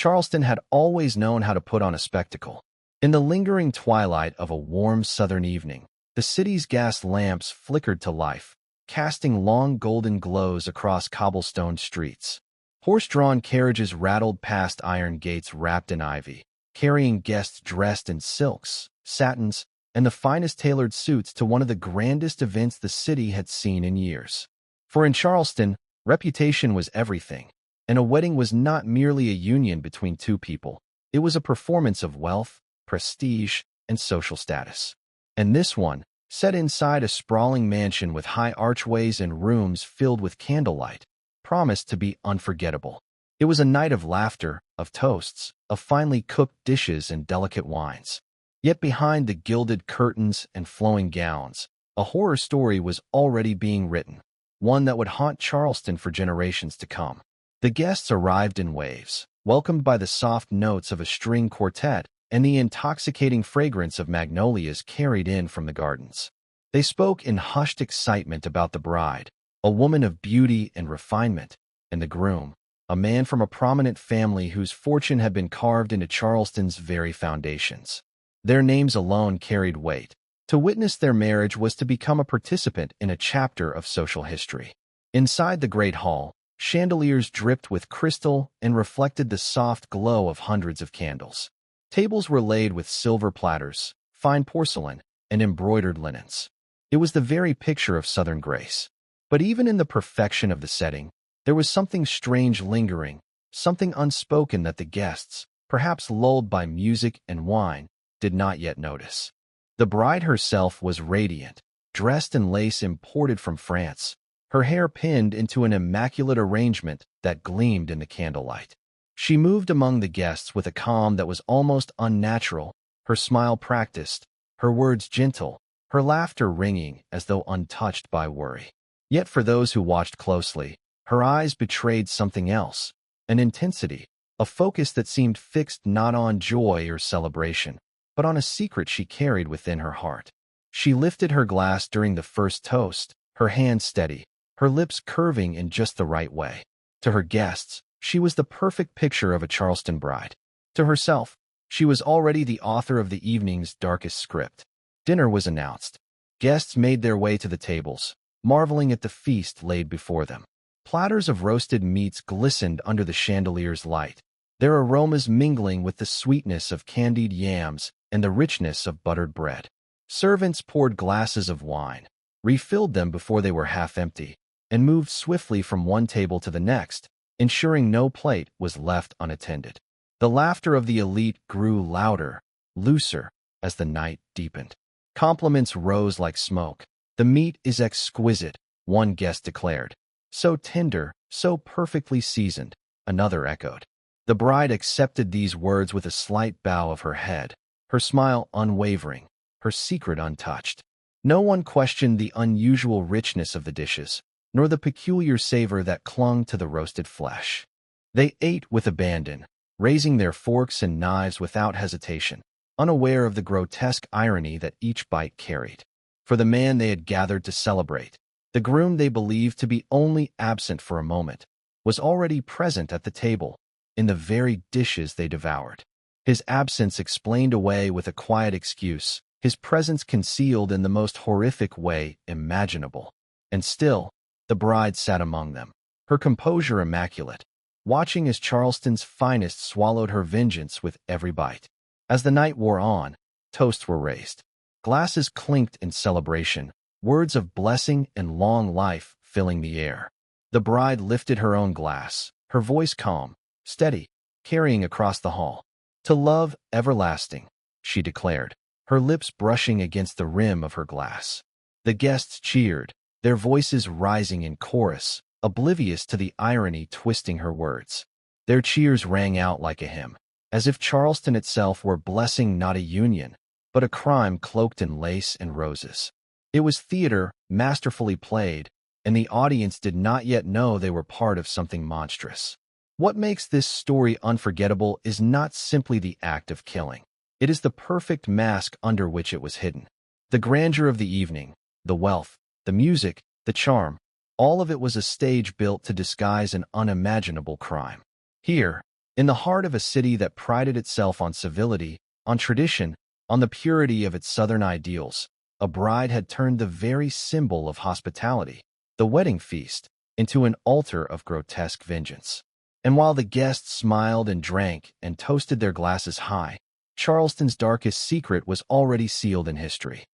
Charleston had always known how to put on a spectacle. In the lingering twilight of a warm southern evening, the city's gas lamps flickered to life, casting long golden glows across cobblestone streets. Horse-drawn carriages rattled past iron gates wrapped in ivy, carrying guests dressed in silks, satins, and the finest tailored suits to one of the grandest events the city had seen in years. For in Charleston, reputation was everything, and a wedding was not merely a union between two people. It was a performance of wealth, prestige, and social status. And this one, set inside a sprawling mansion with high archways and rooms filled with candlelight, promised to be unforgettable. It was a night of laughter, of toasts, of finely cooked dishes and delicate wines. Yet behind the gilded curtains and flowing gowns, a horror story was already being written, one that would haunt Charleston for generations to come. The guests arrived in waves, welcomed by the soft notes of a string quartet and the intoxicating fragrance of magnolias carried in from the gardens. They spoke in hushed excitement about the bride, a woman of beauty and refinement, and the groom, a man from a prominent family whose fortune had been carved into Charleston's very foundations. Their names alone carried weight. To witness their marriage was to become a participant in a chapter of social history. Inside the great hall, chandeliers dripped with crystal and reflected the soft glow of hundreds of candles. Tables were laid with silver platters, fine porcelain, and embroidered linens. It was the very picture of Southern grace. But even in the perfection of the setting, there was something strange lingering, something unspoken that the guests, perhaps lulled by music and wine, did not yet notice. The bride herself was radiant, dressed in lace imported from France, her hair pinned into an immaculate arrangement that gleamed in the candlelight. She moved among the guests with a calm that was almost unnatural, her smile practiced, her words gentle, her laughter ringing as though untouched by worry. Yet for those who watched closely, her eyes betrayed something else, an intensity, a focus that seemed fixed not on joy or celebration, but on a secret she carried within her heart. She lifted her glass during the first toast, her hand steady, her lips curving in just the right way. To her guests, she was the perfect picture of a Charleston bride. To herself, she was already the author of the evening's darkest script. Dinner was announced. Guests made their way to the tables, marveling at the feast laid before them. Platters of roasted meats glistened under the chandelier's light, their aromas mingling with the sweetness of candied yams and the richness of buttered bread. Servants poured glasses of wine, refilled them before they were half empty, and moved swiftly from one table to the next, ensuring no plate was left unattended. The laughter of the elite grew louder, looser, as the night deepened. Compliments rose like smoke. "The meat is exquisite," one guest declared. "So tender, so perfectly seasoned," another echoed. The bride accepted these words with a slight bow of her head, her smile unwavering, her secret untouched. No one questioned the unusual richness of the dishes, nor the peculiar savor that clung to the roasted flesh. They ate with abandon, raising their forks and knives without hesitation, unaware of the grotesque irony that each bite carried. For the man they had gathered to celebrate, the groom they believed to be only absent for a moment, was already present at the table, in the very dishes they devoured. His absence explained away with a quiet excuse, his presence concealed in the most horrific way imaginable. And still, the bride sat among them, her composure immaculate, watching as Charleston's finest swallowed her vengeance with every bite. As the night wore on, toasts were raised. Glasses clinked in celebration, words of blessing and long life filling the air. The bride lifted her own glass, her voice calm, steady, carrying across the hall. "To love everlasting," she declared, her lips brushing against the rim of her glass. The guests cheered, their voices rising in chorus, oblivious to the irony twisting her words. Their cheers rang out like a hymn, as if Charleston itself were blessing not a union, but a crime cloaked in lace and roses. It was theater, masterfully played, and the audience did not yet know they were part of something monstrous. What makes this story unforgettable is not simply the act of killing. It is the perfect mask under which it was hidden. The grandeur of the evening, the wealth, the music, the charm, all of it was a stage built to disguise an unimaginable crime. Here, In the heart of a city that prided itself on civility, on tradition, on the purity of its Southern ideals, a bride had turned the very symbol of hospitality, the wedding feast, into an altar of grotesque vengeance. And while the guests smiled and drank and toasted their glasses high, Charleston's darkest secret was already sealed in history.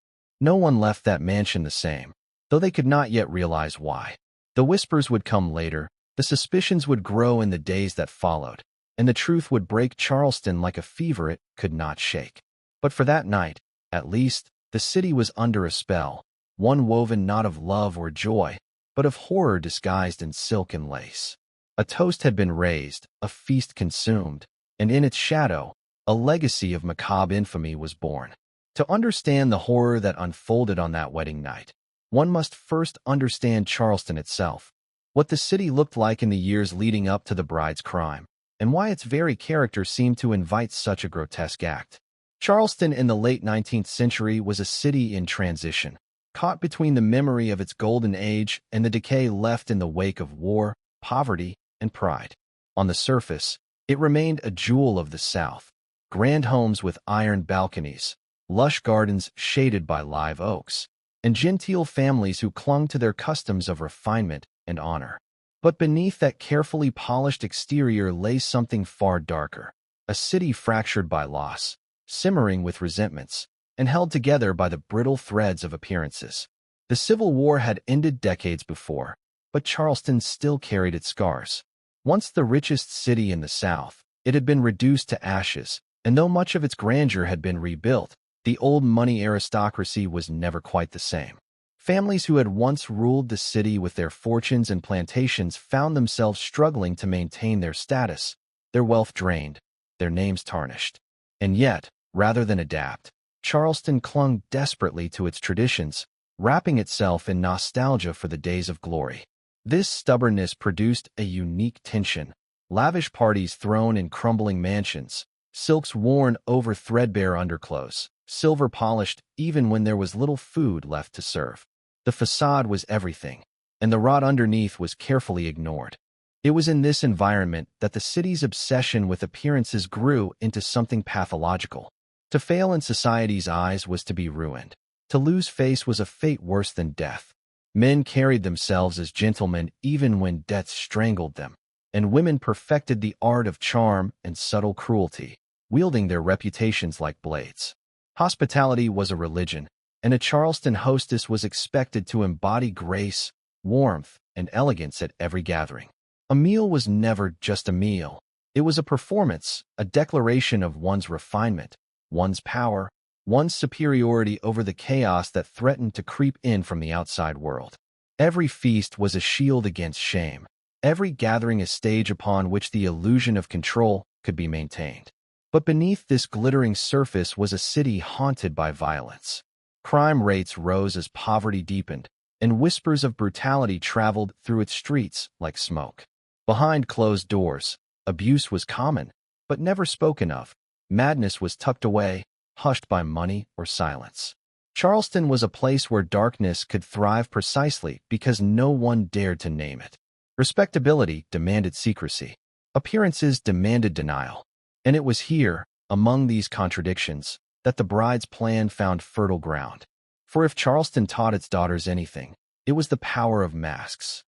No one left that mansion the same, though they could not yet realize why. The whispers would come later, the suspicions would grow in the days that followed, and the truth would break Charleston like a fever it could not shake. But for that night, at least, the city was under a spell, one woven not of love or joy, but of horror disguised in silk and lace. A toast had been raised, a feast consumed, and in its shadow, a legacy of macabre infamy was born. To understand the horror that unfolded on that wedding night, one must first understand Charleston itself, what the city looked like in the years leading up to the bride's crime, and why its very character seemed to invite such a grotesque act. Charleston in the late 19th century was a city in transition, caught between the memory of its golden age and the decay left in the wake of war, poverty, and pride. On the surface, it remained a jewel of the South, grand homes with iron balconies, lush gardens shaded by live oaks, and genteel families who clung to their customs of refinement and honor. But beneath that carefully polished exterior lay something far darker, a city fractured by loss, simmering with resentments, and held together by the brittle threads of appearances. The Civil War had ended decades before, but Charleston still carried its scars. Once the richest city in the South, it had been reduced to ashes, and though much of its grandeur had been rebuilt, the old money aristocracy was never quite the same. Families who had once ruled the city with their fortunes and plantations found themselves struggling to maintain their status, their wealth drained, their names tarnished. And yet, rather than adapt, Charleston clung desperately to its traditions, wrapping itself in nostalgia for the days of glory. This stubbornness produced a unique tension. Lavish parties thrown in crumbling mansions, silks worn over threadbare underclothes, silver polished even when there was little food left to serve. The facade was everything, and the rot underneath was carefully ignored. It was in this environment that the city's obsession with appearances grew into something pathological. To fail in society's eyes was to be ruined. To lose face was a fate worse than death. Men carried themselves as gentlemen even when death strangled them, and women perfected the art of charm and subtle cruelty, wielding their reputations like blades. Hospitality was a religion, and a Charleston hostess was expected to embody grace, warmth, and elegance at every gathering. A meal was never just a meal. It was a performance, a declaration of one's refinement, one's power, one's superiority over the chaos that threatened to creep in from the outside world. Every feast was a shield against shame, every gathering a stage upon which the illusion of control could be maintained. But beneath this glittering surface was a city haunted by violence. Crime rates rose as poverty deepened, and whispers of brutality traveled through its streets like smoke. Behind closed doors, abuse was common, but never spoken of. Madness was tucked away, hushed by money or silence. Charleston was a place where darkness could thrive precisely because no one dared to name it. Respectability demanded secrecy. Appearances demanded denial. And it was here, among these contradictions, that the bride's plan found fertile ground. For if Charleston taught its daughters anything, it was the power of masks.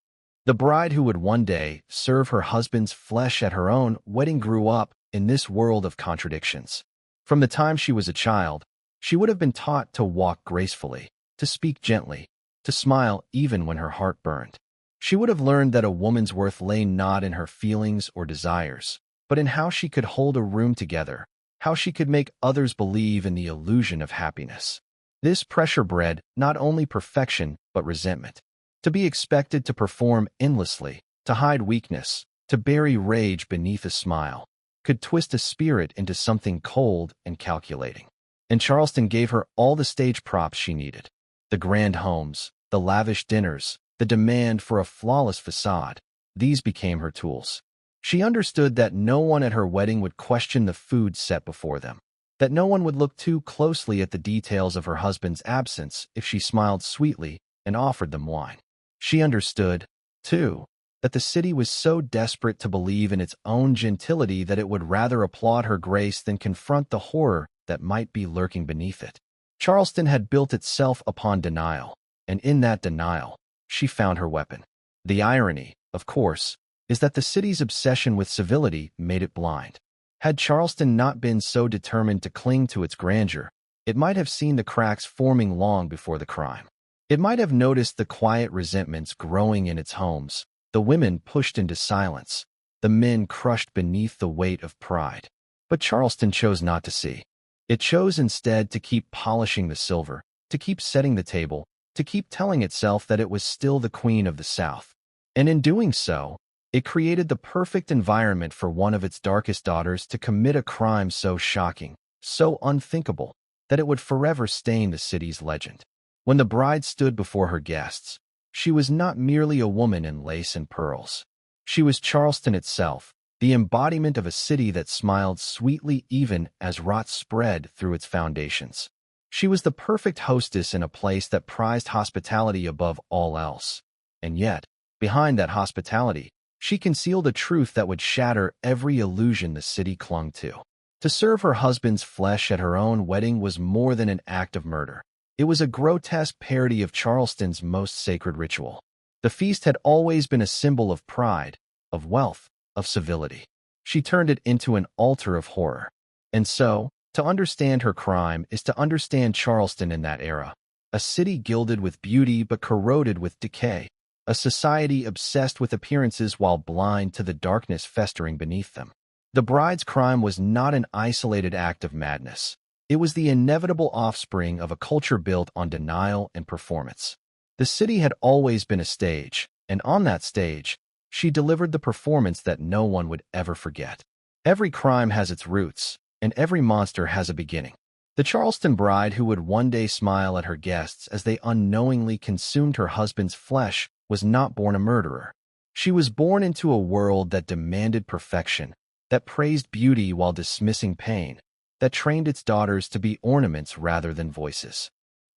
The bride who would one day serve her husband's flesh at her own wedding grew up in this world of contradictions. From the time she was a child, she would have been taught to walk gracefully, to speak gently, to smile even when her heart burned. She would have learned that a woman's worth lay not in her feelings or desires, but in how she could hold a room together, how she could make others believe in the illusion of happiness. This pressure bred not only perfection but resentment. To be expected to perform endlessly, to hide weakness, to bury rage beneath a smile, could twist a spirit into something cold and calculating. And Charleston gave her all the stage props she needed. The grand homes, the lavish dinners, the demand for a flawless facade, these became her tools. She understood that no one at her wedding would question the food set before them, that no one would look too closely at the details of her husband's absence if she smiled sweetly and offered them wine. She understood, too, that the city was so desperate to believe in its own gentility that it would rather applaud her grace than confront the horror that might be lurking beneath it. Charleston had built itself upon denial, and in that denial, she found her weapon. The irony, of course, is that the city's obsession with civility made it blind. Had Charleston not been so determined to cling to its grandeur, it might have seen the cracks forming long before the crime. It might have noticed the quiet resentments growing in its homes, the women pushed into silence, the men crushed beneath the weight of pride. But Charleston chose not to see. It chose instead to keep polishing the silver, to keep setting the table, to keep telling itself that it was still the queen of the South. And in doing so, it created the perfect environment for one of its darkest daughters to commit a crime so shocking, so unthinkable, that it would forever stain the city's legend. When the bride stood before her guests, she was not merely a woman in lace and pearls. She was Charleston itself, the embodiment of a city that smiled sweetly even as rot spread through its foundations. She was the perfect hostess in a place that prized hospitality above all else. And yet, behind that hospitality, she concealed a truth that would shatter every illusion the city clung to. To serve her husband's flesh at her own wedding was more than an act of murder. It was a grotesque parody of Charleston's most sacred ritual. The feast had always been a symbol of pride, of wealth, of civility. She turned it into an altar of horror. And so, to understand her crime is to understand Charleston in that era. A city gilded with beauty but corroded with decay. A society obsessed with appearances while blind to the darkness festering beneath them. The bride's crime was not an isolated act of madness. It was the inevitable offspring of a culture built on denial and performance. The city had always been a stage, and on that stage, she delivered the performance that no one would ever forget. Every crime has its roots, and every monster has a beginning. The Charleston bride who would one day smile at her guests as they unknowingly consumed her husband's flesh was not born a murderer. She was born into a world that demanded perfection, that praised beauty while dismissing pain, that trained its daughters to be ornaments rather than voices.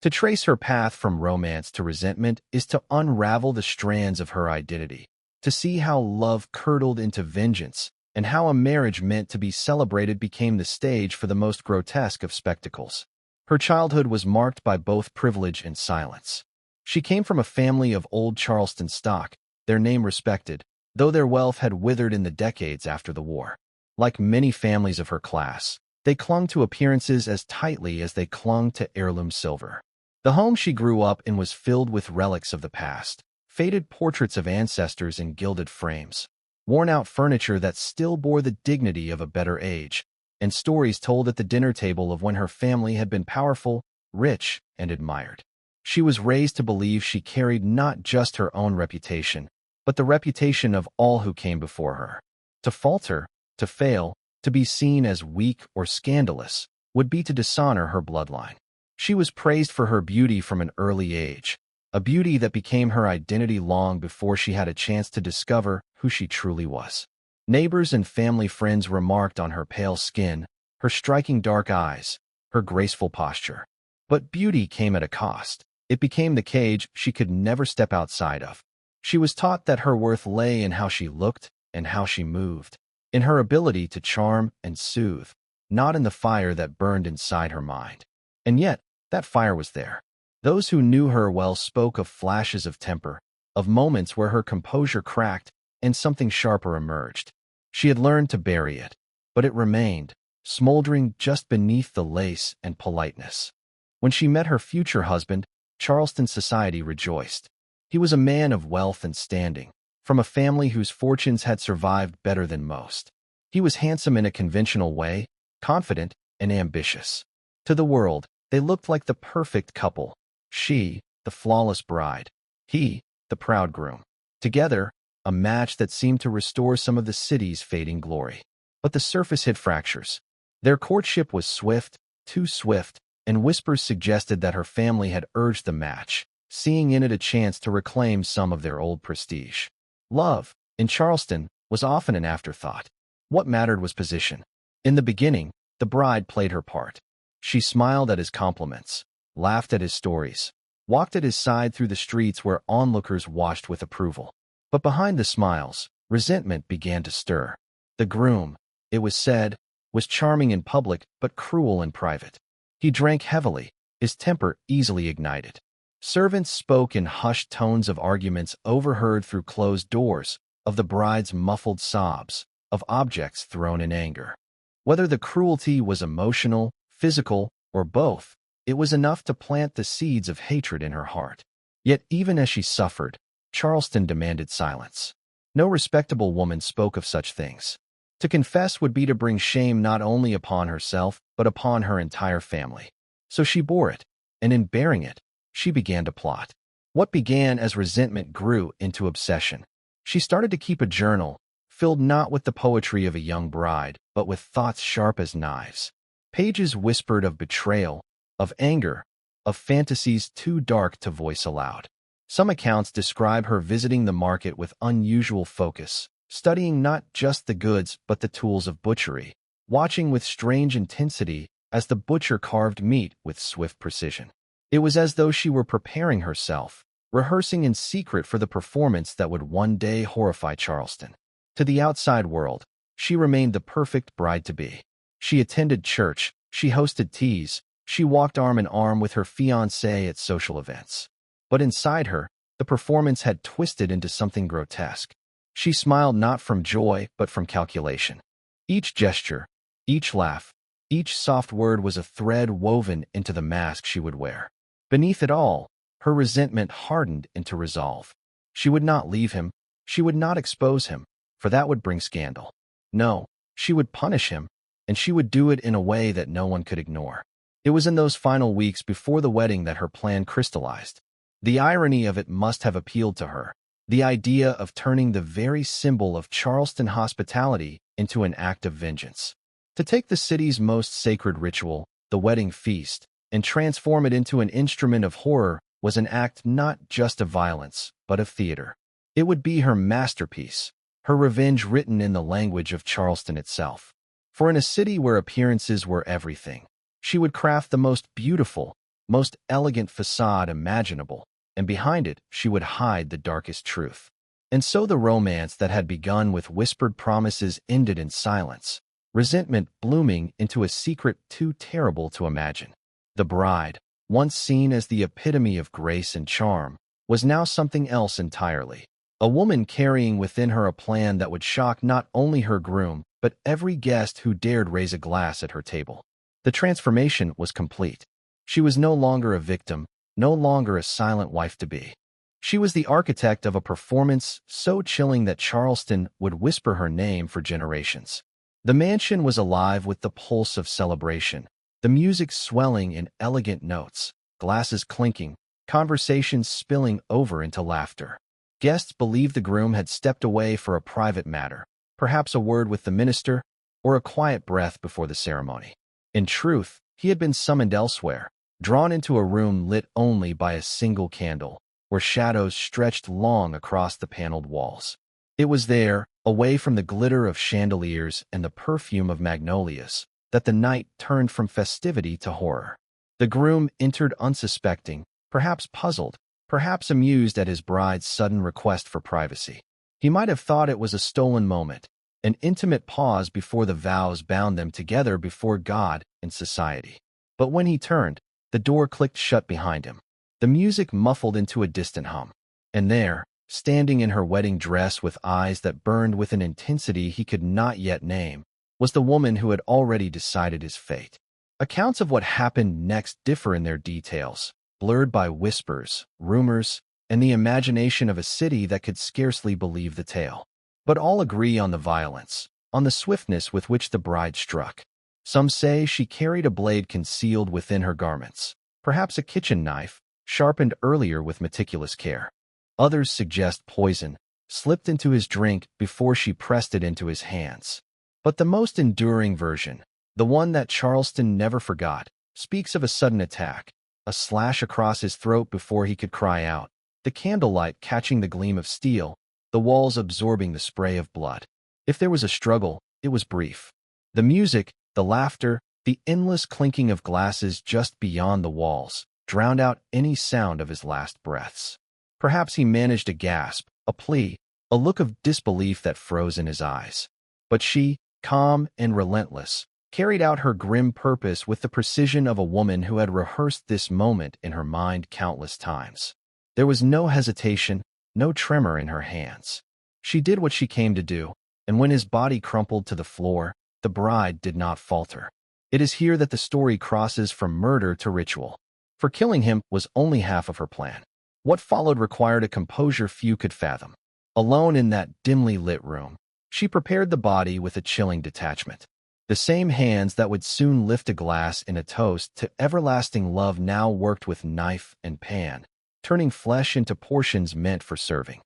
To trace her path from romance to resentment is to unravel the strands of her identity, to see how love curdled into vengeance, and how a marriage meant to be celebrated became the stage for the most grotesque of spectacles. Her childhood was marked by both privilege and silence. She came from a family of old Charleston stock, their name respected, though their wealth had withered in the decades after the war. Like many families of her class, they clung to appearances as tightly as they clung to heirloom silver. The home she grew up in was filled with relics of the past, faded portraits of ancestors in gilded frames, worn-out furniture that still bore the dignity of a better age, and stories told at the dinner table of when her family had been powerful, rich, and admired. She was raised to believe she carried not just her own reputation, but the reputation of all who came before her. To falter, to fail, to be seen as weak or scandalous, would be to dishonor her bloodline. She was praised for her beauty from an early age, a beauty that became her identity long before she had a chance to discover who she truly was. Neighbors and family friends remarked on her pale skin, her striking dark eyes, her graceful posture. But beauty came at a cost. It became the cage she could never step outside of. She was taught that her worth lay in how she looked and how she moved, in her ability to charm and soothe, not in the fire that burned inside her mind. And yet, that fire was there. Those who knew her well spoke of flashes of temper, of moments where her composure cracked and something sharper emerged. She had learned to bury it, but it remained, smoldering just beneath the lace and politeness. When she met her future husband, Charleston society rejoiced. He was a man of wealth and standing, from a family whose fortunes had survived better than most. He was handsome in a conventional way, confident and ambitious. To the world, they looked like the perfect couple. She, the flawless bride. He, the proud groom. Together, a match that seemed to restore some of the city's fading glory. But the surface hid fractures. Their courtship was swift, too swift, and whispers suggested that her family had urged the match, seeing in it a chance to reclaim some of their old prestige. Love, in Charleston, was often an afterthought. What mattered was position. In the beginning, the bride played her part. She smiled at his compliments, laughed at his stories, walked at his side through the streets where onlookers watched with approval. But behind the smiles, resentment began to stir. The groom, it was said, was charming in public but cruel in private. He drank heavily, his temper easily ignited. Servants spoke in hushed tones of arguments overheard through closed doors, of the bride's muffled sobs, of objects thrown in anger. Whether the cruelty was emotional, physical, or both, it was enough to plant the seeds of hatred in her heart. Yet even as she suffered, Charleston demanded silence. No respectable woman spoke of such things. To confess would be to bring shame not only upon herself, but upon her entire family. So she bore it, and in bearing it, she began to plot. What began as resentment grew into obsession. She started to keep a journal, filled not with the poetry of a young bride, but with thoughts sharp as knives. Pages whispered of betrayal, of anger, of fantasies too dark to voice aloud. Some accounts describe her visiting the market with unusual focus, studying not just the goods but the tools of butchery, watching with strange intensity as the butcher carved meat with swift precision. It was as though she were preparing herself, rehearsing in secret for the performance that would one day horrify Charleston. To the outside world, she remained the perfect bride-to-be. She attended church, she hosted teas, she walked arm in arm with her fiancé at social events. But inside her, the performance had twisted into something grotesque. She smiled not from joy but from calculation. Each gesture, each laugh, each soft word was a thread woven into the mask she would wear. Beneath it all, her resentment hardened into resolve. She would not leave him, she would not expose him, for that would bring scandal. No, she would punish him, and she would do it in a way that no one could ignore. It was in those final weeks before the wedding that her plan crystallized. The irony of it must have appealed to her. The idea of turning the very symbol of Charleston hospitality into an act of vengeance. To take the city's most sacred ritual, the wedding feast, and transform it into an instrument of horror was an act not just of violence, but of theater. It would be her masterpiece, her revenge written in the language of Charleston itself. For in a city where appearances were everything, she would craft the most beautiful, most elegant facade imaginable, and behind it she would hide the darkest truth. And so the romance that had begun with whispered promises ended in silence, resentment blooming into a secret too terrible to imagine. The bride, once seen as the epitome of grace and charm, was now something else entirely. A woman carrying within her a plan that would shock not only her groom, but every guest who dared raise a glass at her table. The transformation was complete. She was no longer a victim, no longer a silent wife-to-be. She was the architect of a performance so chilling that Charleston would whisper her name for generations. The mansion was alive with the pulse of celebration, the music swelling in elegant notes, glasses clinking, conversations spilling over into laughter. Guests believed the groom had stepped away for a private matter, perhaps a word with the minister, or a quiet breath before the ceremony. In truth, he had been summoned elsewhere, drawn into a room lit only by a single candle, where shadows stretched long across the paneled walls. It was there, away from the glitter of chandeliers and the perfume of magnolias, that the night turned from festivity to horror. The groom entered unsuspecting, perhaps puzzled, perhaps amused at his bride's sudden request for privacy. He might have thought it was a stolen moment, an intimate pause before the vows bound them together before God and society. But when he turned, the door clicked shut behind him. The music muffled into a distant hum. And there, standing in her wedding dress with eyes that burned with an intensity he could not yet name, was the woman who had already decided his fate. Accounts of what happened next differ in their details, blurred by whispers, rumors, and the imagination of a city that could scarcely believe the tale. But all agree on the violence, on the swiftness with which the bride struck. Some say she carried a blade concealed within her garments, perhaps a kitchen knife, sharpened earlier with meticulous care. Others suggest poison, slipped into his drink before she pressed it into his hands. But the most enduring version, the one that Charleston never forgot, speaks of a sudden attack, a slash across his throat before he could cry out, the candlelight catching the gleam of steel, the walls absorbing the spray of blood. If there was a struggle, it was brief. The music, the laughter, the endless clinking of glasses just beyond the walls, drowned out any sound of his last breaths. Perhaps he managed a gasp, a plea, a look of disbelief that froze in his eyes. But she, calm and relentless, carried out her grim purpose with the precision of a woman who had rehearsed this moment in her mind countless times. There was no hesitation, no tremor in her hands. She did what she came to do, and when his body crumpled to the floor, the bride did not falter. It is here that the story crosses from murder to ritual. For killing him was only half of her plan. What followed required a composure few could fathom. Alone in that dimly lit room, she prepared the body with a chilling detachment. The same hands that would soon lift a glass in a toast to everlasting love now worked with knife and pan, turning flesh into portions meant for serving.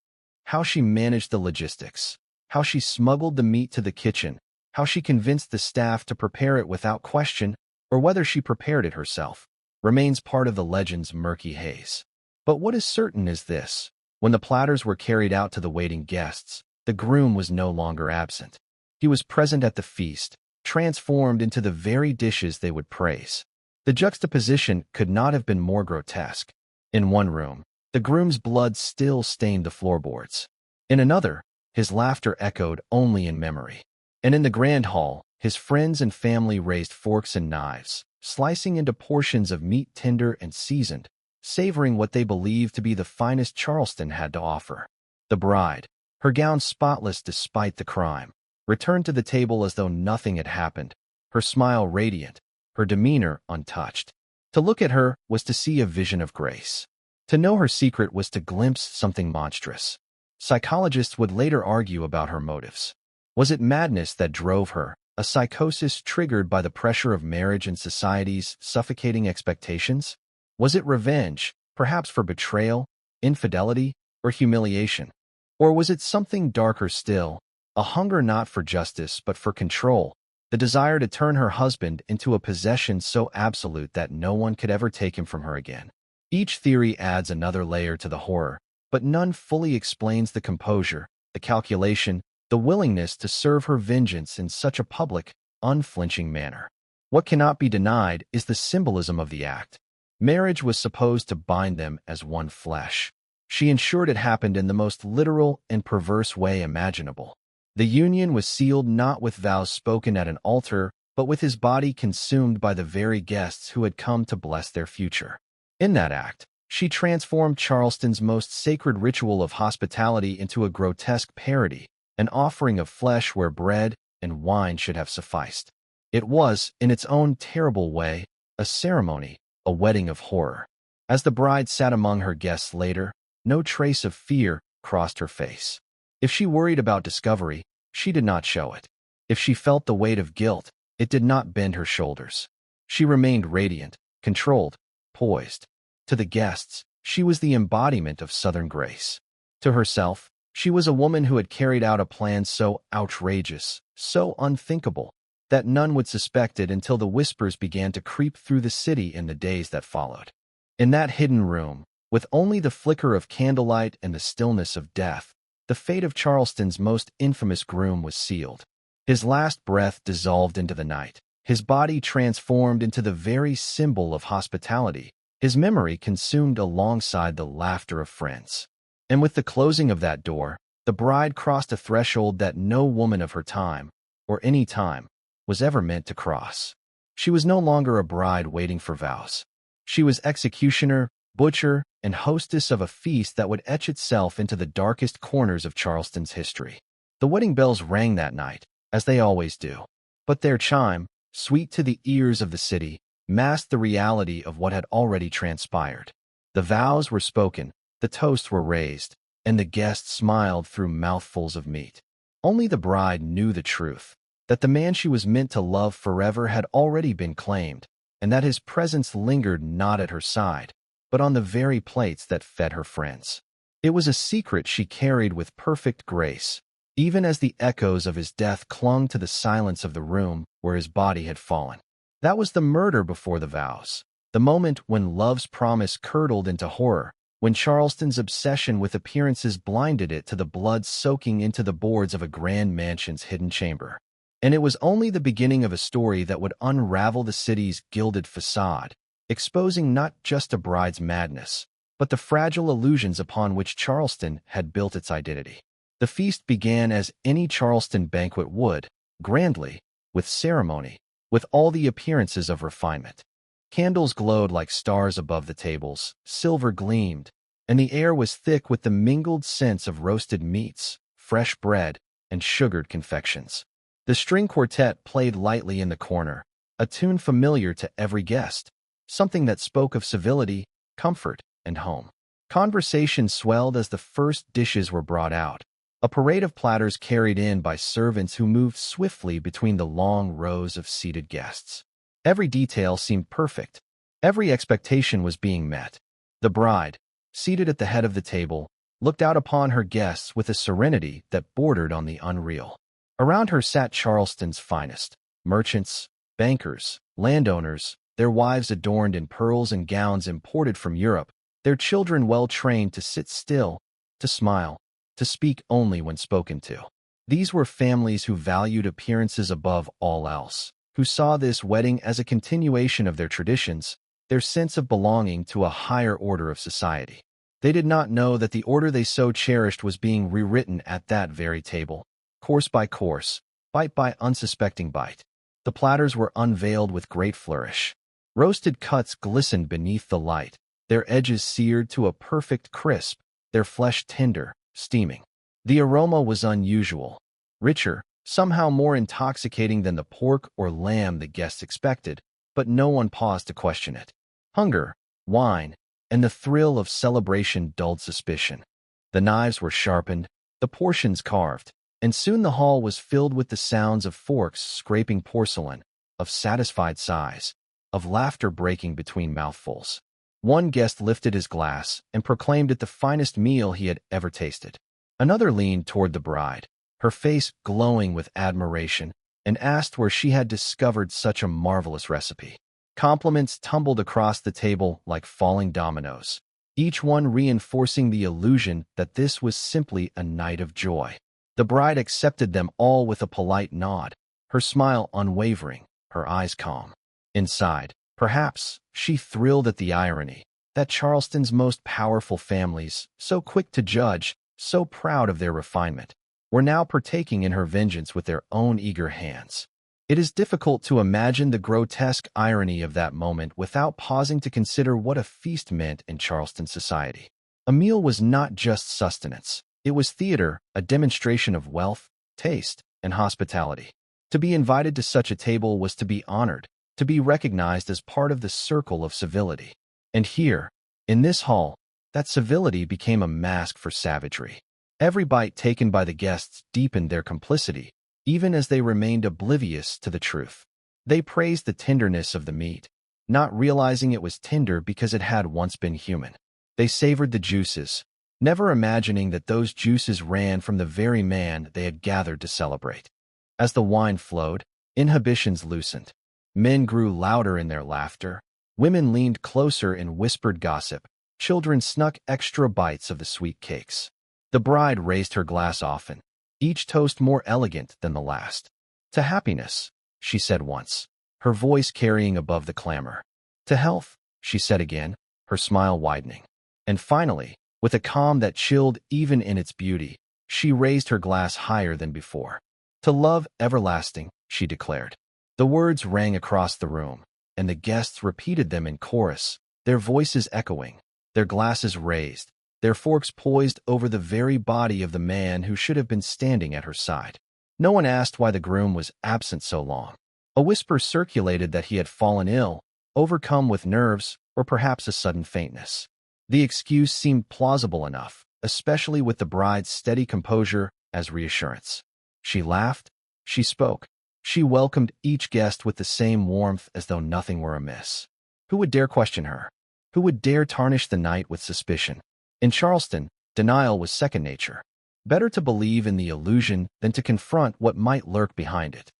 How she managed the logistics, how she smuggled the meat to the kitchen, how she convinced the staff to prepare it without question, or whether she prepared it herself, remains part of the legend's murky haze. But what is certain is this: when the platters were carried out to the waiting guests, the groom was no longer absent. He was present at the feast, transformed into the very dishes they would praise. The juxtaposition could not have been more grotesque. In one room, the groom's blood still stained the floorboards. In another, his laughter echoed only in memory. And in the grand hall, his friends and family raised forks and knives, slicing into portions of meat tender and seasoned, savoring what they believed to be the finest Charleston had to offer. The bride, her gown spotless despite the crime, returned to the table as though nothing had happened, her smile radiant, her demeanor untouched. To look at her was to see a vision of grace. To know her secret was to glimpse something monstrous. Psychologists would later argue about her motives. Was it madness that drove her, a psychosis triggered by the pressure of marriage and society's suffocating expectations? Was it revenge, perhaps for betrayal, infidelity, or humiliation? Or was it something darker still, a hunger not for justice but for control, the desire to turn her husband into a possession so absolute that no one could ever take him from her again? Each theory adds another layer to the horror, but none fully explains the composure, the calculation, the willingness to serve her vengeance in such a public, unflinching manner. What cannot be denied is the symbolism of the act. Marriage was supposed to bind them as one flesh. She ensured it happened in the most literal and perverse way imaginable. The union was sealed not with vows spoken at an altar, but with his body consumed by the very guests who had come to bless their future. In that act, she transformed Charleston's most sacred ritual of hospitality into a grotesque parody, an offering of flesh where bread and wine should have sufficed. It was, in its own terrible way, a ceremony, a wedding of horror. As the bride sat among her guests later, no trace of fear crossed her face. If she worried about discovery, she did not show it. If she felt the weight of guilt, it did not bend her shoulders. She remained radiant, controlled, poised. To the guests, she was the embodiment of Southern grace. To herself, she was a woman who had carried out a plan so outrageous, so unthinkable, that none would suspect it until the whispers began to creep through the city in the days that followed. In that hidden room, with only the flicker of candlelight and the stillness of death, the fate of Charleston's most infamous groom was sealed. His last breath dissolved into the night, his body transformed into the very symbol of hospitality, his memory consumed alongside the laughter of friends. And with the closing of that door, the bride crossed a threshold that no woman of her time, or any time, was ever meant to cross. She was no longer a bride waiting for vows. She was executioner, butcher, and hostess of a feast that would etch itself into the darkest corners of Charleston's history. The wedding bells rang that night, as they always do. But their chime, sweet to the ears of the city, masked the reality of what had already transpired. The vows were spoken, the toasts were raised, and the guests smiled through mouthfuls of meat. Only the bride knew the truth, that the man she was meant to love forever had already been claimed, and that his presence lingered not at her side, but on the very plates that fed her friends. It was a secret she carried with perfect grace, even as the echoes of his death clung to the silence of the room where his body had fallen. That was the murder before the vows, the moment when love's promise curdled into horror, when Charleston's obsession with appearances blinded it to the blood soaking into the boards of a grand mansion's hidden chamber. And it was only the beginning of a story that would unravel the city's gilded facade, exposing not just a bride's madness, but the fragile illusions upon which Charleston had built its identity. The feast began as any Charleston banquet would, grandly, with ceremony, with all the appearances of refinement. Candles glowed like stars above the tables, silver gleamed, and the air was thick with the mingled scents of roasted meats, fresh bread, and sugared confections. The string quartet played lightly in the corner, a tune familiar to every guest, something that spoke of civility, comfort, and home. Conversation swelled as the first dishes were brought out, a parade of platters carried in by servants who moved swiftly between the long rows of seated guests. Every detail seemed perfect. Every expectation was being met. The bride, seated at the head of the table, looked out upon her guests with a serenity that bordered on the unreal. Around her sat Charleston's finest, merchants, bankers, landowners, their wives adorned in pearls and gowns imported from Europe, their children well trained to sit still, to smile, to speak only when spoken to. These were families who valued appearances above all else, who saw this wedding as a continuation of their traditions, their sense of belonging to a higher order of society. They did not know that the order they so cherished was being rewritten at that very table, course by course, bite by unsuspecting bite. The platters were unveiled with great flourish. Roasted cuts glistened beneath the light, their edges seared to a perfect crisp, their flesh tender, steaming. The aroma was unusual, richer, somehow more intoxicating than the pork or lamb the guests expected, but no one paused to question it. Hunger, wine, and the thrill of celebration dulled suspicion. The knives were sharpened, the portions carved, and soon the hall was filled with the sounds of forks scraping porcelain, of satisfied sighs, of laughter breaking between mouthfuls. One guest lifted his glass and proclaimed it the finest meal he had ever tasted. Another leaned toward the bride, her face glowing with admiration, and asked where she had discovered such a marvelous recipe. Compliments tumbled across the table like falling dominoes, each one reinforcing the illusion that this was simply a night of joy. The bride accepted them all with a polite nod, her smile unwavering, her eyes calm. Inside, perhaps, she thrilled at the irony that Charleston's most powerful families, so quick to judge, so proud of their refinement, were now partaking in her vengeance with their own eager hands. It is difficult to imagine the grotesque irony of that moment without pausing to consider what a feast meant in Charleston society. A meal was not just sustenance. It was theater, a demonstration of wealth, taste, and hospitality. To be invited to such a table was to be honored, to be recognized as part of the circle of civility. And here, in this hall, that civility became a mask for savagery. Every bite taken by the guests deepened their complicity, even as they remained oblivious to the truth. They praised the tenderness of the meat, not realizing it was tender because it had once been human. They savored the juices, never imagining that those juices ran from the very man they had gathered to celebrate. As the wine flowed, inhibitions loosened. Men grew louder in their laughter, women leaned closer in whispered gossip, children snuck extra bites of the sweet cakes. The bride raised her glass often, each toast more elegant than the last. "To happiness," she said once, her voice carrying above the clamor. "To health," she said again, her smile widening. And finally, with a calm that chilled even in its beauty, she raised her glass higher than before. "To love everlasting," she declared. The words rang across the room, and the guests repeated them in chorus, their voices echoing, their glasses raised, their forks poised over the very body of the man who should have been standing at her side. No one asked why the groom was absent so long. A whisper circulated that he had fallen ill, overcome with nerves, or perhaps a sudden faintness. The excuse seemed plausible enough, especially with the bride's steady composure as reassurance. She laughed, she spoke, she welcomed each guest with the same warmth as though nothing were amiss. Who would dare question her? Who would dare tarnish the night with suspicion? In Charleston, denial was second nature. Better to believe in the illusion than to confront what might lurk behind it.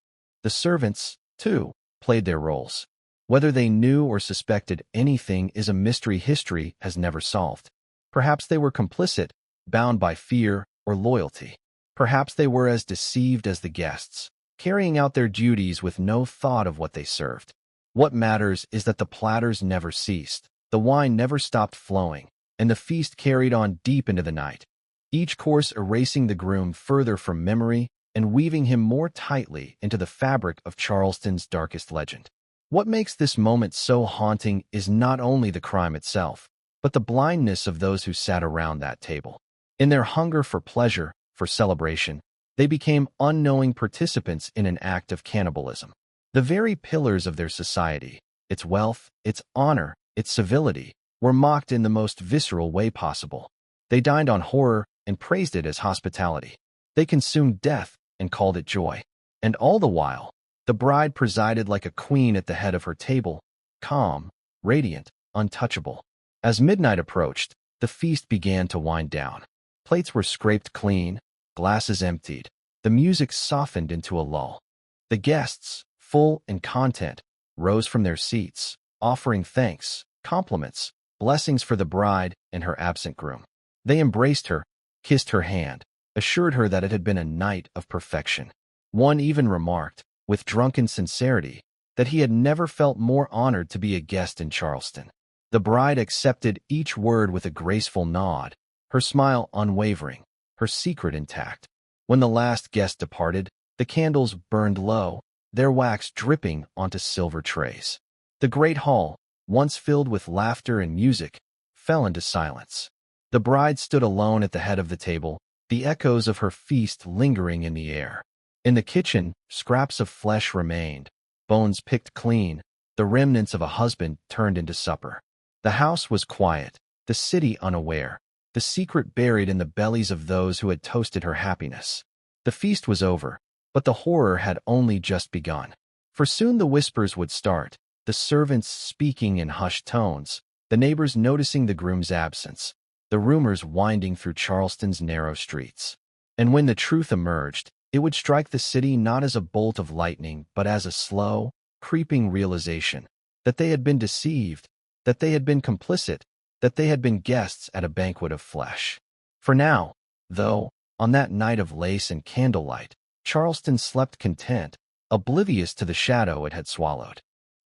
The servants, too, played their roles. Whether they knew or suspected anything is a mystery history has never solved. Perhaps they were complicit, bound by fear or loyalty. Perhaps they were as deceived as the guests, carrying out their duties with no thought of what they served. What matters is that the platters never ceased, the wine never stopped flowing, and the feast carried on deep into the night. each course erasing the groom further from memory and weaving him more tightly into the fabric of Charleston's darkest legend. What makes this moment so haunting is not only the crime itself, but the blindness of those who sat around that table. In their hunger for pleasure, for celebration, they became unknowing participants in an act of cannibalism. The very pillars of their society, its wealth, its honor, its civility, were mocked in the most visceral way possible. They dined on horror and praised it as hospitality. They consumed death and called it joy. And all the while, the bride presided like a queen at the head of her table, calm, radiant, untouchable. As midnight approached, the feast began to wind down. Plates were scraped clean, glasses emptied. The music softened into a lull. The guests, full and content, rose from their seats, offering thanks, compliments, blessings for the bride and her absent groom. They embraced her, kissed her hand, assured her that it had been a night of perfection. One even remarked, with drunken sincerity, that he had never felt more honored to be a guest in Charleston. The bride accepted each word with a graceful nod, her smile unwavering, her secret intact. When the last guest departed, the candles burned low, their wax dripping onto silver trays. The great hall, once filled with laughter and music, fell into silence. The bride stood alone at the head of the table, the echoes of her feast lingering in the air. In the kitchen, scraps of flesh remained, bones picked clean, the remnants of a husband turned into supper. The house was quiet, the city unaware, the secret buried in the bellies of those who had toasted her happiness. The feast was over, but the horror had only just begun. For soon the whispers would start, the servants speaking in hushed tones, the neighbors noticing the groom's absence, the rumors winding through Charleston's narrow streets. And when the truth emerged, it would strike the city not as a bolt of lightning, but as a slow, creeping realization that they had been deceived, that they had been complicit, that they had been guests at a banquet of flesh. For now, though, on that night of lace and candlelight, Charleston slept content, oblivious to the shadow it had swallowed.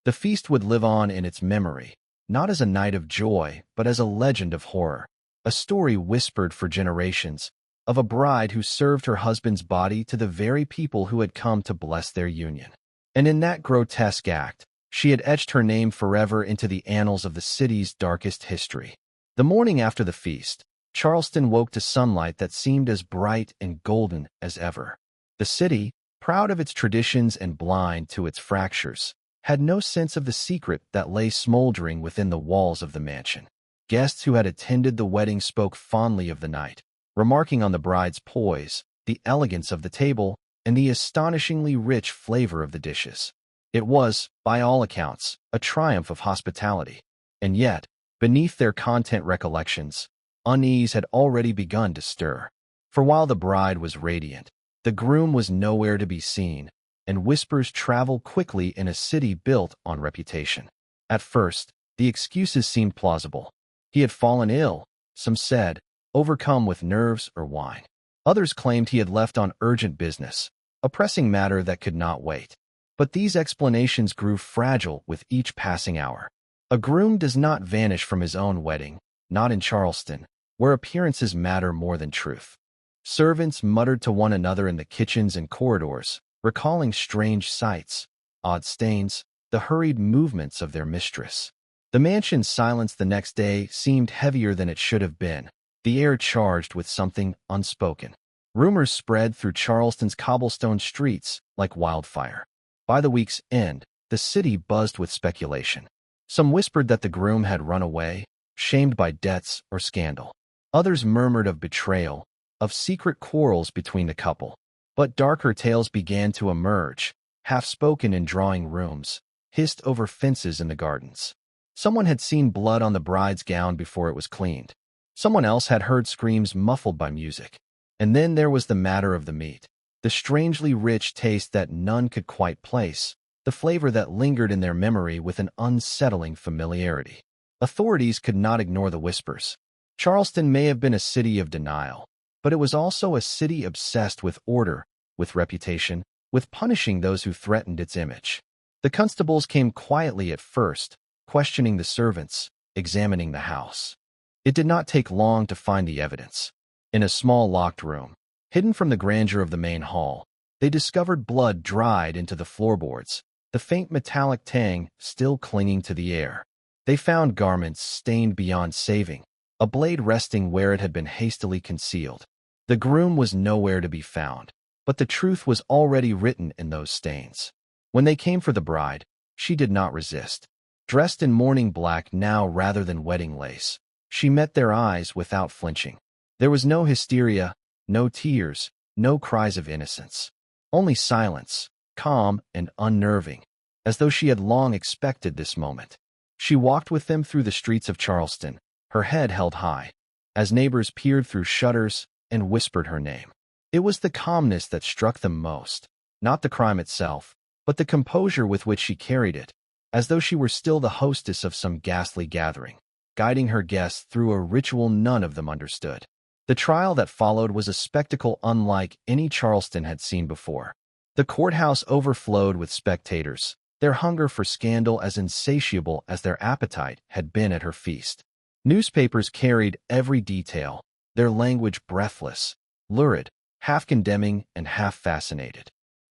The feast would live on in its memory, not as a night of joy, but as a legend of horror, a story whispered for generations, of a bride who served her husband's body to the very people who had come to bless their union. And in that grotesque act, she had etched her name forever into the annals of the city's darkest history. The morning after the feast, Charleston woke to sunlight that seemed as bright and golden as ever. The city, proud of its traditions and blind to its fractures, had no sense of the secret that lay smoldering within the walls of the mansion. Guests who had attended the wedding spoke fondly of the night, remarking on the bride's poise, the elegance of the table, and the astonishingly rich flavor of the dishes. It was, by all accounts, a triumph of hospitality. And yet, beneath their content recollections, unease had already begun to stir. For while the bride was radiant, the groom was nowhere to be seen, and whispers traveled quickly in a city built on reputation. At first, the excuses seemed plausible. He had fallen ill, some said, overcome with nerves or wine. Others claimed he had left on urgent business, a pressing matter that could not wait. But these explanations grew fragile with each passing hour. A groom does not vanish from his own wedding, not in Charleston, where appearances matter more than truth. Servants muttered to one another in the kitchens and corridors, recalling strange sights, odd stains, the hurried movements of their mistress. The mansion's silence the next day seemed heavier than it should have been, the air charged with something unspoken. Rumors spread through Charleston's cobblestone streets like wildfire. By the week's end, the city buzzed with speculation. Some whispered that the groom had run away, shamed by debts or scandal. Others murmured of betrayal, of secret quarrels between the couple. But darker tales began to emerge, half-spoken in drawing rooms, hissed over fences in the gardens. Someone had seen blood on the bride's gown before it was cleaned. Someone else had heard screams muffled by music. And then there was the matter of the meat. The strangely rich taste that none could quite place, the flavor that lingered in their memory with an unsettling familiarity. Authorities could not ignore the whispers. Charleston may have been a city of denial, but it was also a city obsessed with order, with reputation, with punishing those who threatened its image. The constables came quietly at first, questioning the servants, examining the house. It did not take long to find the evidence. In a small locked room, hidden from the grandeur of the main hall, they discovered blood dried into the floorboards, the faint metallic tang still clinging to the air. They found garments stained beyond saving, a blade resting where it had been hastily concealed. The groom was nowhere to be found, but the truth was already written in those stains. When they came for the bride, she did not resist. Dressed in mourning black now rather than wedding lace, she met their eyes without flinching. There was no hysteria, no tears, no cries of innocence. Only silence, calm and unnerving, as though she had long expected this moment. She walked with them through the streets of Charleston, her head held high, as neighbors peered through shutters and whispered her name. It was the calmness that struck them most, not the crime itself, but the composure with which she carried it, as though she were still the hostess of some ghastly gathering, guiding her guests through a ritual none of them understood. The trial that followed was a spectacle unlike any Charleston had seen before. The courthouse overflowed with spectators, their hunger for scandal as insatiable as their appetite had been at her feast. Newspapers carried every detail, their language breathless, lurid, half condemning and half fascinated.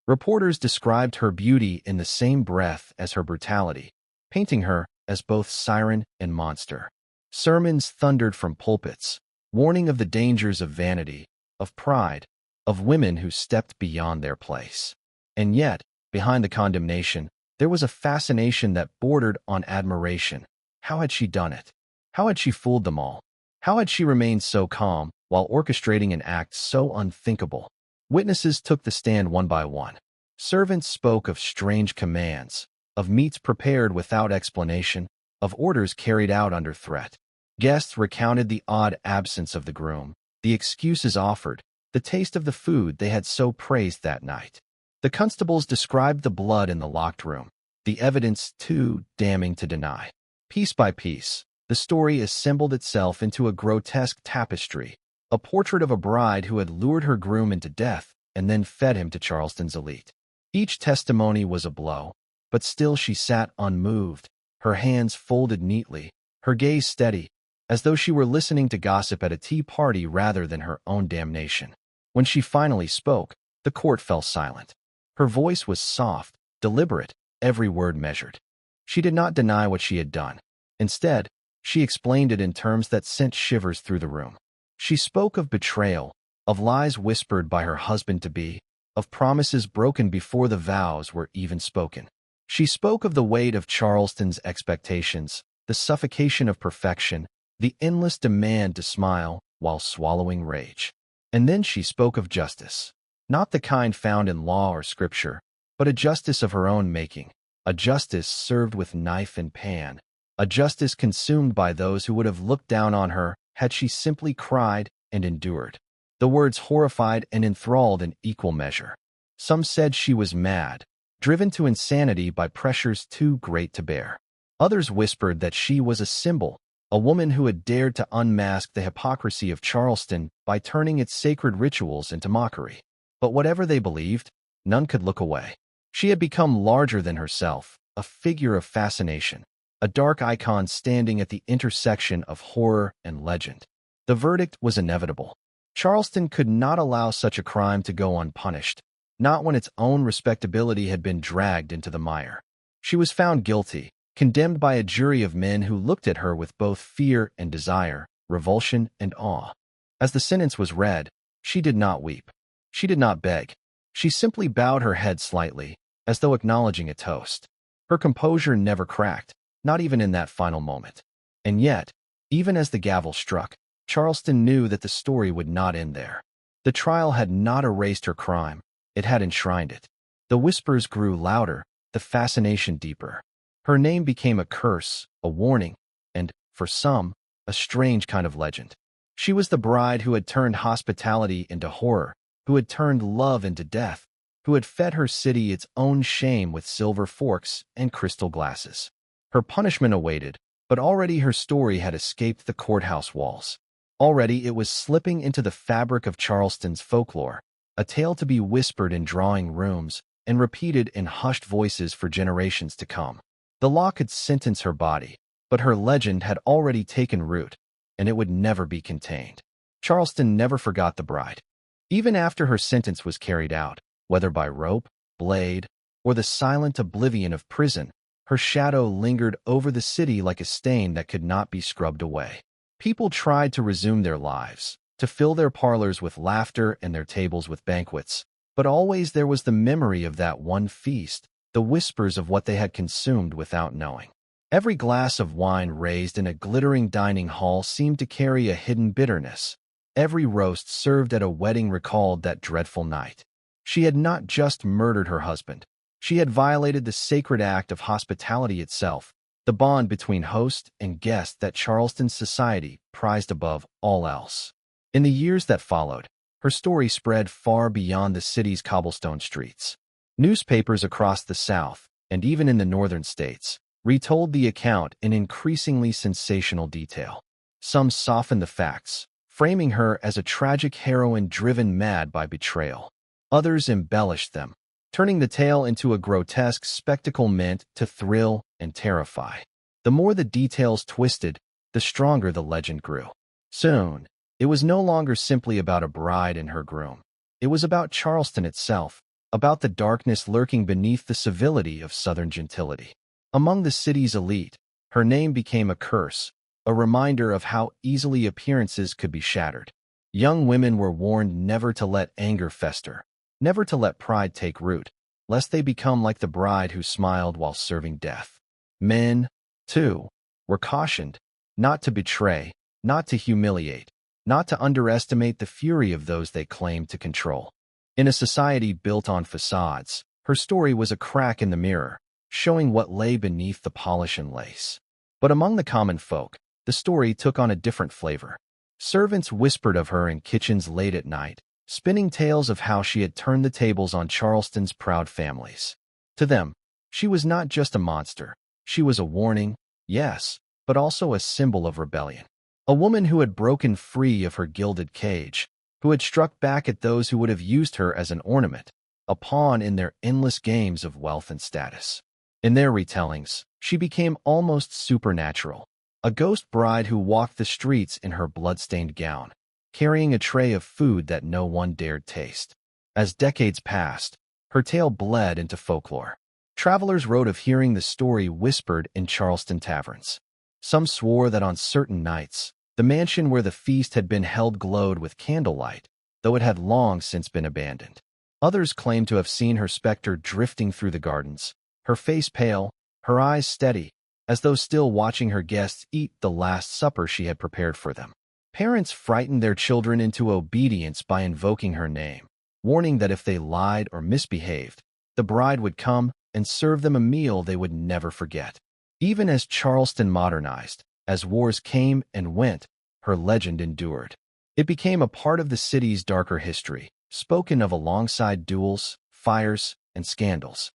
Reporters described her beauty in the same breath as her brutality, painting her as both siren and monster. Sermons thundered from pulpits, warning of the dangers of vanity, of pride, of women who stepped beyond their place. And yet, behind the condemnation, there was a fascination that bordered on admiration. How had she done it? How had she fooled them all? How had she remained so calm while orchestrating an act so unthinkable? Witnesses took the stand one by one. Servants spoke of strange commands, of meats prepared without explanation, of orders carried out under threat. Guests recounted the odd absence of the groom, the excuses offered, the taste of the food they had so praised that night. The constables described the blood in the locked room, the evidence too damning to deny. Piece by piece, the story assembled itself into a grotesque tapestry, a portrait of a bride who had lured her groom into death and then fed him to Charleston's elite. Each testimony was a blow, but still she sat unmoved, her hands folded neatly, her gaze steady, as though she were listening to gossip at a tea party rather than her own damnation. When she finally spoke, the court fell silent. Her voice was soft, deliberate, every word measured. She did not deny what she had done. Instead, she explained it in terms that sent shivers through the room. She spoke of betrayal, of lies whispered by her husband-to-be, of promises broken before the vows were even spoken. She spoke of the weight of Charleston's expectations, the suffocation of perfection, the endless demand to smile while swallowing rage. And then she spoke of justice, not the kind found in law or scripture, but a justice of her own making, a justice served with knife and pan, a justice consumed by those who would have looked down on her had she simply cried and endured. The words horrified and enthralled in equal measure. Some said she was mad, driven to insanity by pressures too great to bear. Others whispered that she was a symbol, a woman who had dared to unmask the hypocrisy of Charleston by turning its sacred rituals into mockery. But whatever they believed, none could look away. She had become larger than herself, a figure of fascination, a dark icon standing at the intersection of horror and legend. The verdict was inevitable. Charleston could not allow such a crime to go unpunished, not when its own respectability had been dragged into the mire. She was found guilty, condemned by a jury of men who looked at her with both fear and desire, revulsion and awe. As the sentence was read, she did not weep. She did not beg. She simply bowed her head slightly, as though acknowledging a toast. Her composure never cracked, not even in that final moment. And yet, even as the gavel struck, Charleston knew that the story would not end there. The trial had not erased her crime, it had enshrined it. The whispers grew louder, the fascination deeper. Her name became a curse, a warning, and, for some, a strange kind of legend. She was the bride who had turned hospitality into horror, who had turned love into death, who had fed her city its own shame with silver forks and crystal glasses. Her punishment awaited, but already her story had escaped the courthouse walls. Already it was slipping into the fabric of Charleston's folklore, a tale to be whispered in drawing rooms and repeated in hushed voices for generations to come. The law could sentence her body, but her legend had already taken root, and it would never be contained. Charleston never forgot the bride. Even after her sentence was carried out, whether by rope, blade, or the silent oblivion of prison, her shadow lingered over the city like a stain that could not be scrubbed away. People tried to resume their lives, to fill their parlors with laughter and their tables with banquets, but always there was the memory of that one feast, the whispers of what they had consumed without knowing. Every glass of wine raised in a glittering dining hall seemed to carry a hidden bitterness. Every roast served at a wedding recalled that dreadful night. She had not just murdered her husband. She had violated the sacred act of hospitality itself, the bond between host and guest that Charleston society prized above all else. In the years that followed, her story spread far beyond the city's cobblestone streets. Newspapers across the South, and even in the northern states, retold the account in increasingly sensational detail. Some softened the facts, framing her as a tragic heroine driven mad by betrayal. Others embellished them, turning the tale into a grotesque spectacle meant to thrill and terrify. The more the details twisted, the stronger the legend grew. Soon, it was no longer simply about a bride and her groom. It was about Charleston itself, about the darkness lurking beneath the civility of Southern gentility. Among the city's elite, her name became a curse, a reminder of how easily appearances could be shattered. Young women were warned never to let anger fester, never to let pride take root, lest they become like the bride who smiled while serving death. Men, too, were cautioned not to betray, not to humiliate, not to underestimate the fury of those they claimed to control. In a society built on facades, her story was a crack in the mirror, showing what lay beneath the polish and lace. But among the common folk, the story took on a different flavor. Servants whispered of her in kitchens late at night, spinning tales of how she had turned the tables on Charleston's proud families. To them, she was not just a monster. She was a warning, yes, but also a symbol of rebellion. A woman who had broken free of her gilded cage, who had struck back at those who would have used her as an ornament, a pawn in their endless games of wealth and status. In their retellings, she became almost supernatural, a ghost bride who walked the streets in her blood-stained gown, carrying a tray of food that no one dared taste. As decades passed, her tale bled into folklore. Travelers wrote of hearing the story whispered in Charleston taverns. Some swore that on certain nights, the mansion where the feast had been held glowed with candlelight, though it had long since been abandoned. Others claimed to have seen her specter drifting through the gardens, her face pale, her eyes steady, as though still watching her guests eat the last supper she had prepared for them. Parents frightened their children into obedience by invoking her name, warning that if they lied or misbehaved, the bride would come and serve them a meal they would never forget. Even as Charleston modernized, as wars came and went, her legend endured. It became a part of the city's darker history, spoken of alongside duels, fires, and scandals.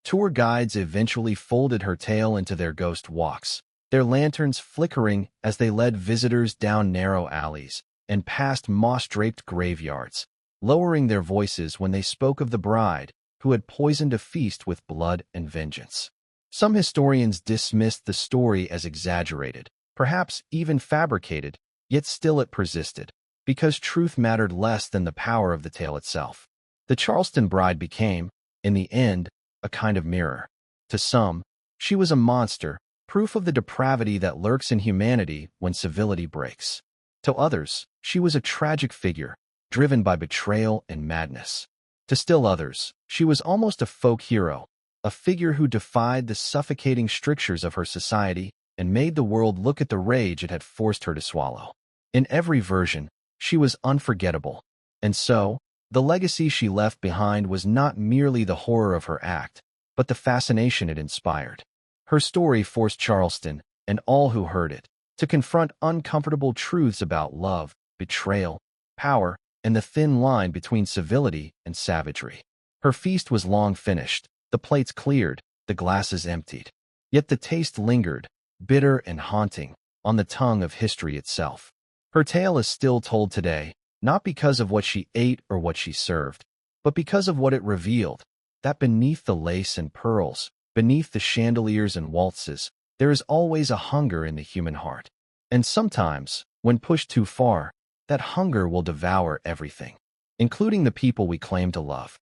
Tour guides eventually folded her tale into their ghost walks, their lanterns flickering as they led visitors down narrow alleys and past moss-draped graveyards, lowering their voices when they spoke of the bride who had poisoned a feast with blood and vengeance. Some historians dismissed the story as exaggerated, perhaps even fabricated, yet still it persisted, because truth mattered less than the power of the tale itself. The Charleston bride became, in the end, a kind of mirror. To some, she was a monster, proof of the depravity that lurks in humanity when civility breaks. To others, she was a tragic figure, driven by betrayal and madness. To still others, she was almost a folk hero, a figure who defied the suffocating strictures of her society and made the world look at the rage it had forced her to swallow. In every version, she was unforgettable, and so, the legacy she left behind was not merely the horror of her act, but the fascination it inspired. Her story forced Charleston, and all who heard it, to confront uncomfortable truths about love, betrayal, power, and the thin line between civility and savagery. Her feast was long finished, the plates cleared, the glasses emptied. Yet the taste lingered, bitter and haunting, on the tongue of history itself. Her tale is still told today, not because of what she ate or what she served, but because of what it revealed, that beneath the lace and pearls, beneath the chandeliers and waltzes, there is always a hunger in the human heart. And sometimes, when pushed too far, that hunger will devour everything, including the people we claim to love.